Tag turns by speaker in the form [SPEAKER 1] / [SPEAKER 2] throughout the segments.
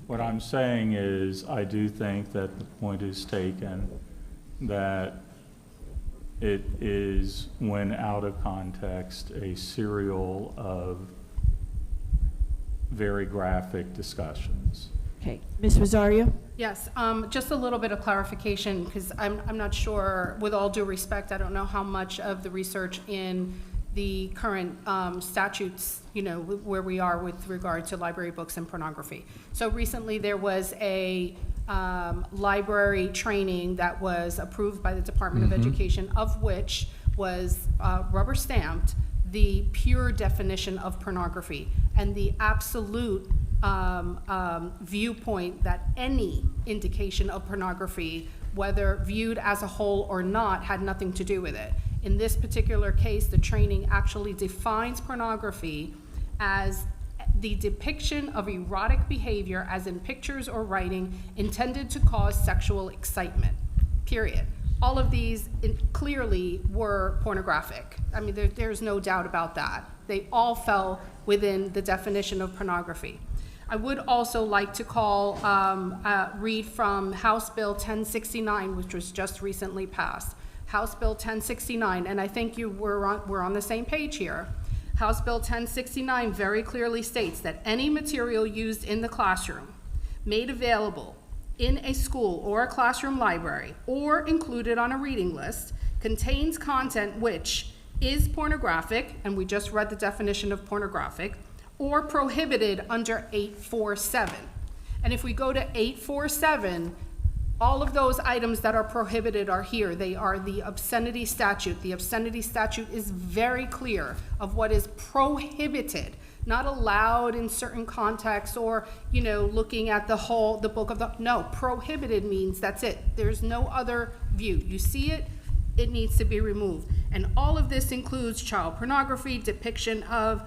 [SPEAKER 1] What I'm saying is, I do think that the point is taken that it is, when out of context, a serial of very graphic discussions.
[SPEAKER 2] Okay, Ms. Rosario?
[SPEAKER 3] Yes, just a little bit of clarification, because I'm not sure, with all due respect, I don't know how much of the research in the current statutes, you know, where we are with regard to library books and pornography. So recently there was a library training that was approved by the Department of Education, of which was rubber stamped the pure definition of pornography and the absolute viewpoint that any indication of pornography, whether viewed as a whole or not, had nothing to do with it. In this particular case, the training actually defines pornography as the depiction of erotic behavior, as in pictures or writing, intended to cause sexual excitement, period. All of these clearly were pornographic. I mean, there's no doubt about that. They all fell within the definition of pornography. I would also like to read from House Bill 1069, which was just recently passed. House Bill 1069, and I think we're on the same page here. House Bill 1069 very clearly states that any material used in the classroom, made available in a school or a classroom library, or included on a reading list, contains content which is pornographic, and we just read the definition of pornographic, or prohibited under 847. And if we go to 847, all of those items that are prohibited are here. They are the obscenity statute. The obscenity statute is very clear of what is prohibited, not allowed in certain contexts, or, you know, looking at the book of the, no, prohibited means that's it. There's no other view. You see it, it needs to be removed. And all of this includes child pornography, depiction of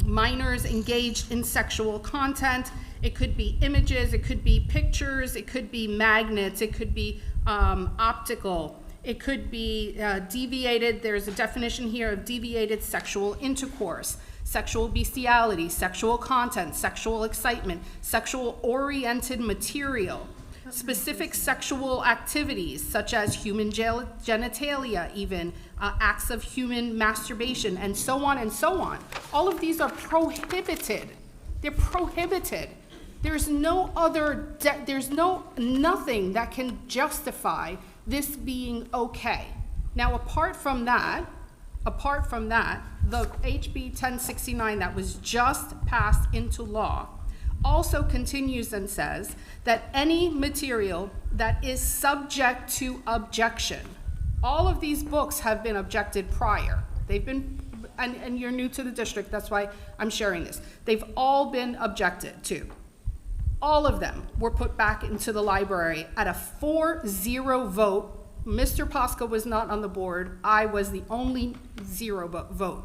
[SPEAKER 3] minors engaged in sexual content. It could be images, it could be pictures, it could be magnets, it could be optical, it could be deviated. There's a definition here of deviated sexual intercourse, sexual bestiality, sexual content, sexual excitement, sexual oriented material, specific sexual activities such as human genitalia, even acts of human masturbation, and so on and so on. All of these are prohibited. They're prohibited. There's no other, there's nothing that can justify this being okay. Now, apart from that, the HB 1069 that was just passed into law also continues and says that any material that is subject to objection, all of these books have been objected prior. They've been, and you're new to the district, that's why I'm sharing this. They've all been objected to. All of them were put back into the library at a 4-0 vote. Mr. Posca was not on the board. I was the only 0 vote.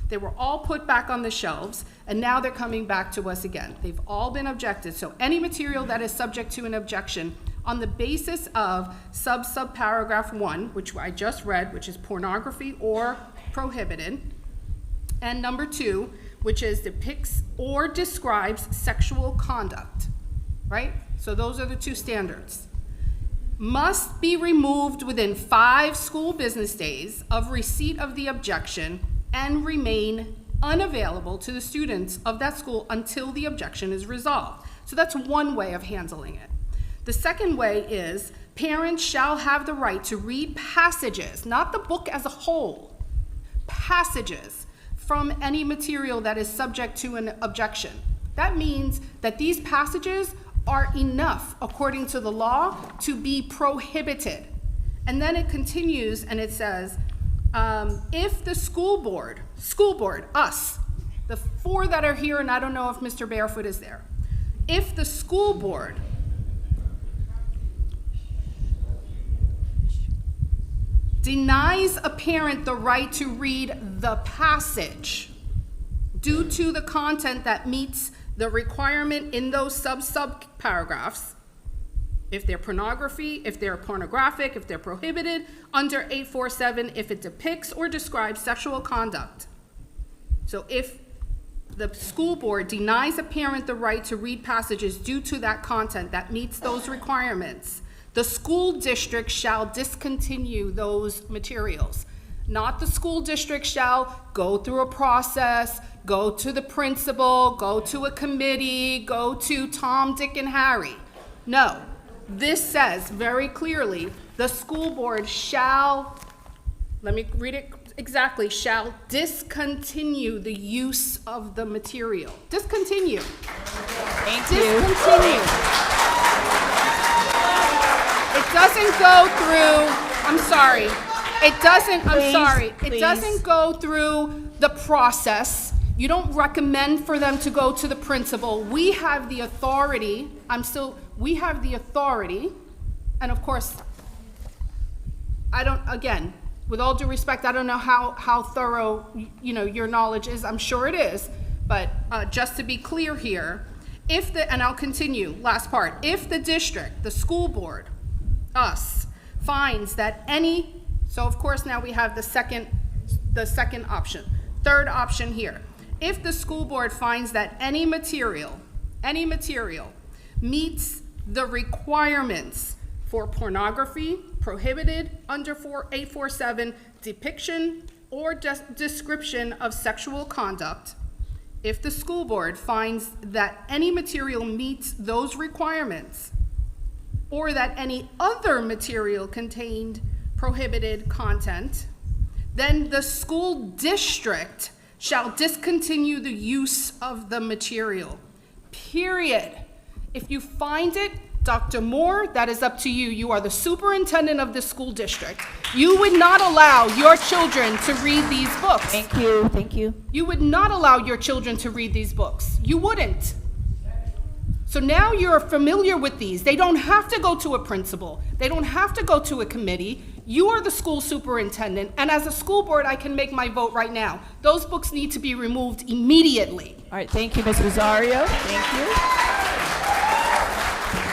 [SPEAKER 3] They were all put back on the shelves, and now they're coming back to us again. They've all been objected. So any material that is subject to an objection on the basis of subparagraph 1, which I just read, which is pornography or prohibited, and number 2, which is depicts or describes sexual conduct, right? So those are the 2 standards. Must be removed within 5 school business days of receipt of the objection and remain unavailable to the students of that school until the objection is resolved. So that's one way of handling it. The second way is parents shall have the right to read passages, not the book as a whole, passages from any material that is subject to an objection. That means that these passages are enough, according to the law, to be prohibited. And then it continues and it says, if the school board, us, the 4 that are here, and I don't know if Mr. Barefoot is there, if the school board denies a parent the right to read the passage due to the content that meets the requirement in those sub-paragraphs, if they're pornography, if they're pornographic, if they're prohibited, under 847, if it depicts or describes sexual conduct. So if the school board denies a parent the right to read passages due to that content that meets those requirements, the school district shall discontinue those materials. Not the school district shall go through a process, go to the principal, go to a committee, go to Tom, Dick, and Harry. No, this says very clearly, the school board shall, let me read it exactly, shall discontinue the use of the material. Discontinue.
[SPEAKER 2] Thank you.
[SPEAKER 3] Discontinue. It doesn't go through, I'm sorry. It doesn't, I'm sorry. It
[SPEAKER 2] Please.
[SPEAKER 3] doesn't go through the process. You don't recommend for them to go to the principal. We have the authority, we have the authority, and of course, again, with all due respect, I don't know how thorough, your knowledge is. I'm sure it is, but just to be clear here, and I'll continue, last part. If the district, the school board, us, finds that so of course now we have the second option. Third option here. If the school board finds that any material meets the requirements for pornography, prohibited under 847, depiction or description of sexual conduct, if the school board finds that any material meets those requirements, or that any other material contained prohibited content, then the school district shall discontinue the use of the material. Period. If you find it, Dr. Moore, that is up to you. You are the superintendent of the school district. You would not allow your children to read these books.
[SPEAKER 2] Thank you. Thank you.
[SPEAKER 3] You would not allow your children to read these books. You wouldn't. So now you're familiar with these. They don't have to go to a principal. They don't have to go to a committee. You are the school superintendent, and as a school board, I can make my vote right now. Those books need to be removed immediately.
[SPEAKER 2] All right. Thank you, Ms. Rosario. Thank you.